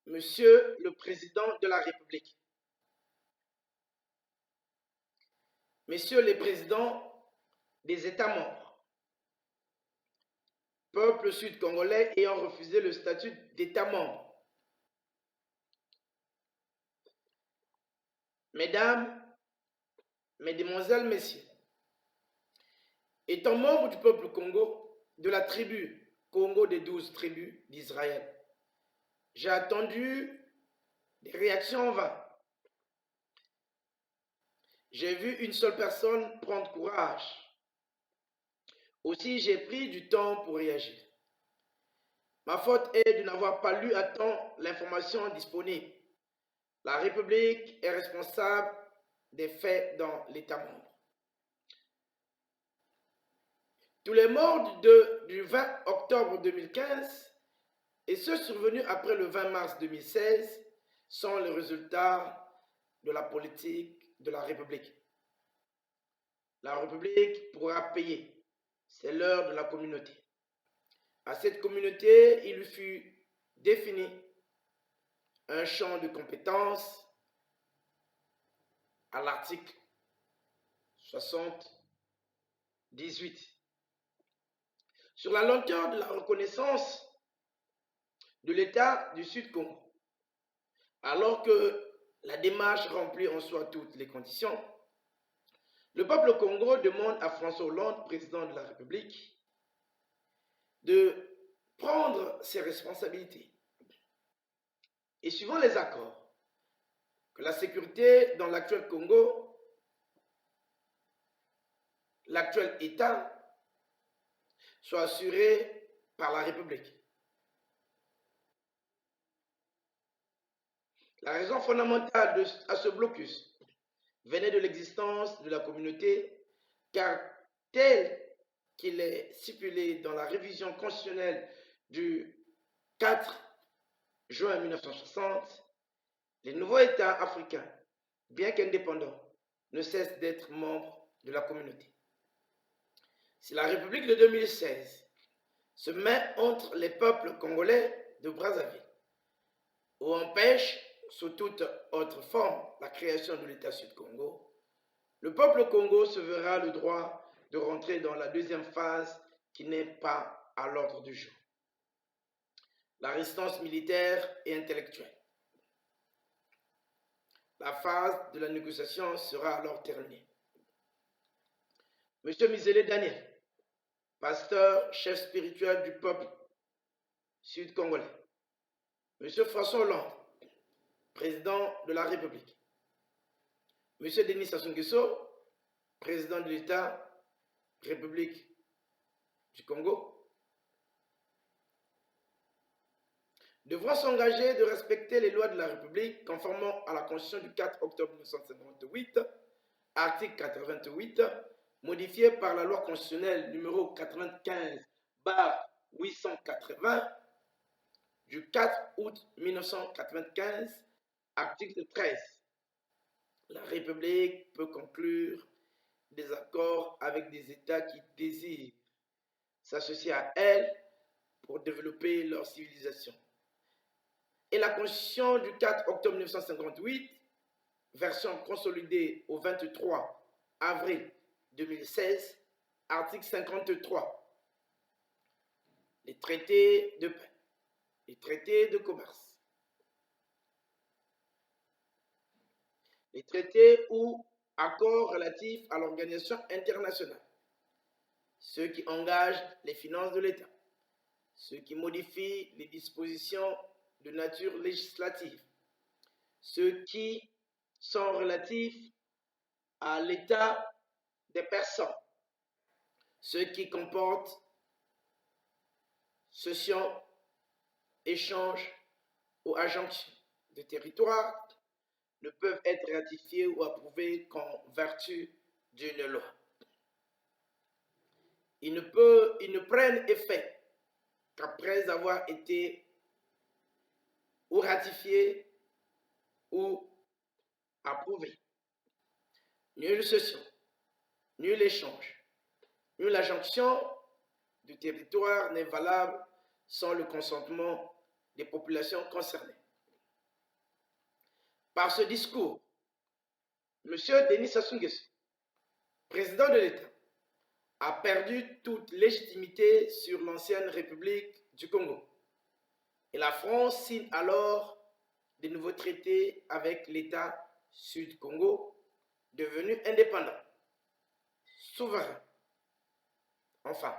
Monsieur le Président de la République, Messieurs les Présidents des États membres, peuple sud-congolais ayant refusé le statut d'État membre, Mesdames, Mesdemoiselles, Messieurs, étant membre du peuple Congo, de la tribu Congo des 12 tribus d'Israël, j'ai attendu des réactions en vain. J'ai vu une seule personne prendre courage. Aussi, j'ai pris du temps pour réagir. Ma faute est de n'avoir pas lu à temps l'information disponible. La République est responsable des faits dans l'État membre. Tous les morts du 20 octobre 2015 et ceux survenus après le 20 mars 2016 sont le résultat de la politique de la République. La République pourra payer. C'est l'heure de la communauté. À cette communauté, il lui fut défini un champ de compétences à l'article 78. Sur la lenteur de la reconnaissance de l'État du Sud-Congo, alors que la démarche remplit en soi toutes les conditions, le peuple Congo demande à François Hollande, président de la République, de prendre ses responsabilités. Et suivant les accords, que la sécurité dans l'actuel Congo, l'actuel État, soit assurée par la République. La raison fondamentale à ce blocus venait de l'existence de la communauté, car tel qu'il est stipulé dans la révision constitutionnelle du 4 juin 1960, les nouveaux États africains, bien qu'indépendants, ne cessent d'être membres de la communauté. Si la République de 2016 se met entre les peuples congolais de Brazzaville ou empêche sous toute autre forme la création de l'État Sud-Congo, le peuple Congo se verra le droit de rentrer dans la deuxième phase qui n'est pas à l'ordre du jour. La résistance militaire et intellectuelle. La phase de la négociation sera alors terminée. Monsieur Mizele Daniel, pasteur, chef spirituel du peuple sud-congolais. Monsieur François Hollande, président de la République. Monsieur Denis Sassou Nguesso, président de l'État, République du Congo, devront s'engager de respecter les lois de la République conformément à la Constitution du 4 octobre 1958, article 88, modifié par la loi constitutionnelle numéro 95/880 du 4 août 1995, article 13. La République peut conclure des accords avec des États qui désirent s'associer à elle pour développer leur civilisation. Et la Constitution du 4 octobre 1958, version consolidée au 23 avril 2016, article 53, les traités de paix, les traités de commerce, les traités ou accords relatifs à l'organisation internationale, ceux qui engagent les finances de l'État, ceux qui modifient les dispositions de nature législative, ceux qui sont relatifs à l'état des personnes, ceux qui comportent cession, échange ou adjonction de territoire ne peuvent être ratifiés ou approuvés qu'en vertu d'une loi. Ils ne prennent effet qu'après avoir été ou ratifiés ou approuvés. Nulle cession, nul échange, nulle adjonction de territoire n'est valable sans le consentement des populations concernées. Par ce discours, M. Denis Sassou Nguesso, président de l'État, a perdu toute légitimité sur l'ancienne République du Congo. Et la France signe alors de nouveaux traités avec l'État Sud-Congo, devenu indépendant, souverain, enfin,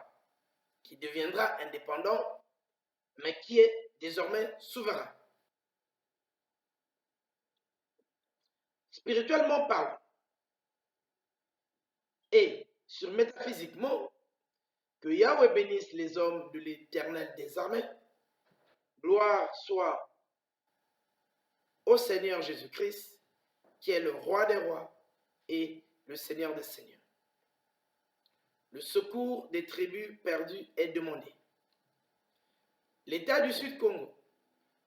qui deviendra indépendant, mais qui est désormais souverain. Spirituellement parlant, et sur métaphysiquement, que Yahweh bénisse les hommes de l'Éternel des armées. Gloire soit au Seigneur Jésus-Christ, qui est le roi des rois et le Seigneur des seigneurs. Le secours des tribus perdues est demandé. L'État du Sud-Congo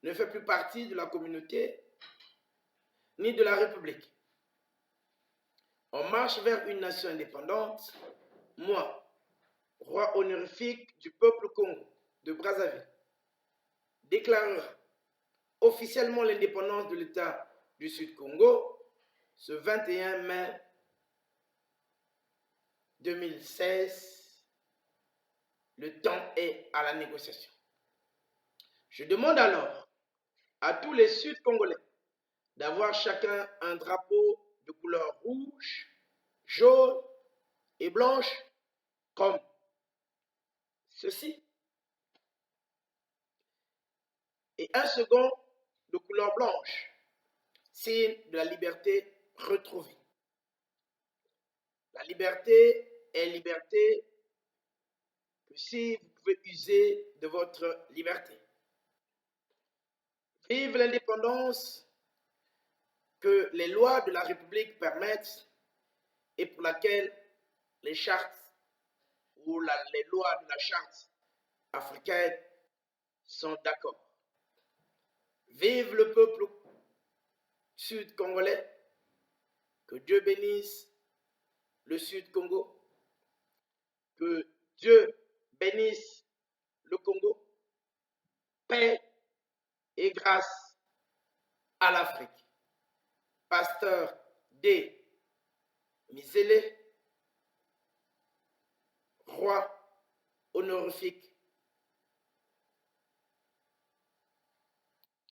ne fait plus partie de la communauté ni de la République. On marche vers une nation indépendante. Moi, roi honorifique du peuple Congo de Brazzaville, déclarera officiellement l'indépendance de l'État du Sud-Congo ce 21 mai 2016. Le temps est à la négociation. Je demande alors à tous les Sud-Congolais d'avoir chacun un drapeau de couleur rouge, jaune et blanche, comme ceci, et un second de couleur blanche, signe de la liberté retrouvée. La liberté est liberté que si vous pouvez user de votre liberté. Vive l'indépendance que les lois de la République permettent et pour laquelle les chartes ou les lois de la charte africaine sont d'accord. Vive le peuple sud-congolais, que Dieu bénisse le Sud-Congo, que Dieu bénisse le Congo, paix et grâce à l'Afrique. Pasteur D. Misele, roi honorifique